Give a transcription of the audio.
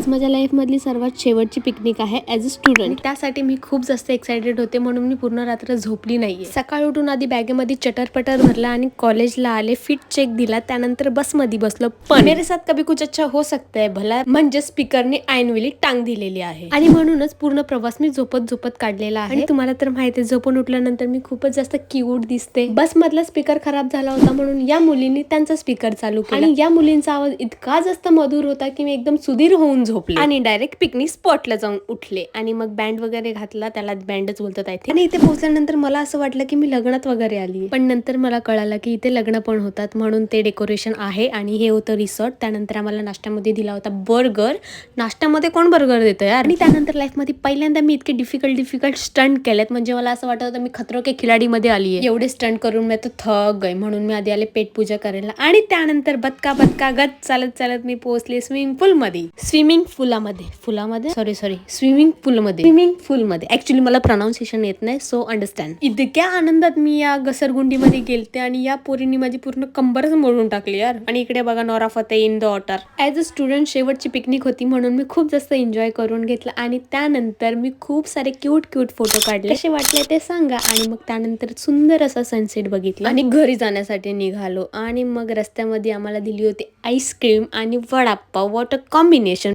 आज माझ्या लाईफ मधली सर्वात शेवटची पिकनिक आहे ॲज अ स्टुडंट. त्यासाठी मी खूप जास्त एक्साइटेड होते, म्हणून मी पूर्ण रात्र झोपली नाहीये. सकाळी उठून आधी बॅगेमध्ये चटरपटर भरला आणि कॉलेजला आले, फिट चेक दिला, त्यानंतर बसमध्ये बसलो. पण मेरे साथ कभी कुछ अच्छा हो सकता है भला, म्हणजे स्पीकरने ऐनवेळी टांग दिलेली आहे आणि म्हणूनच पूर्ण प्रवास मी झोपत झोपत काढलेला आहे. आणि तुम्हाला तर माहिती आहे, झोपून उठल्यानंतर मी खूपच जास्त क्यूट दिसते. बस मधला स्पीकर खराब झाला होता, म्हणून या मुलींनी त्यांचा स्पीकर चालू केला आणि या मुलींचा आवाज इतका जास्त मधुर होता की मी एकदम सुधीर होऊन झोपले आणि डायरेक्ट पिकनिक स्पॉटला जाऊन उठले. आणि मग बँड वगैरे घातला, त्याला बँडच बोलतात आहे. आणि इथे पोहोचल्यानंतर मला असं वाटलं की मी लग्नात वगैरे आली, पण नंतर मला कळालं की इथे लग्न पण होतात, म्हणून ते डेकोरेशन आहे. आणि हे होतं रिसॉर्ट. त्यानंतर आम्हाला नाश्त्यामध्ये दिला होता बर्गर. नाश्त्यामध्ये कोण बर्गर देतं यार. आणि त्यानंतर लाईफ मध्ये पहिल्यांदा मी इतके डिफिकल्ट स्टंट केलेत, म्हणजे मला असं वाटत होतं मी खतरो के खिलाडी मध्ये आली आहे. एवढे स्टंट करून मी तर थक गई, म्हणून मी आधी आले पेट पूजा करायला. आणि त्यानंतर बदका गत चालत चालत मी पोहोचले स्विमिंग पूल मध्ये ऍक्च्युली मला प्रोनाउन्सिएशन येत नाही, सो अंडरस्टँड. इतक्या आनंदात मी या घसरगुंडीमध्ये गेलते आणि या पोरींनी माझी पूर्ण कंबरच मोडून टाकली यार. आणि इकडे बघा Nora Fateh in the water. As a student शेवटची पिकनिक होती, म्हणून मी खूप जास्त एन्जॉय करून घेतलं. आणि त्यानंतर मी खूप सारे क्यूट फोटो काढले. कसे वाटले ते सांगा. आणि मग त्यानंतर सुंदर असा सनसेट बघितला आणि घरी जाण्यासाठी निघालो. आणि मग रस्त्यामध्ये आम्हाला दिली होती आईस्क्रीम आणि वडापाव. What a combination.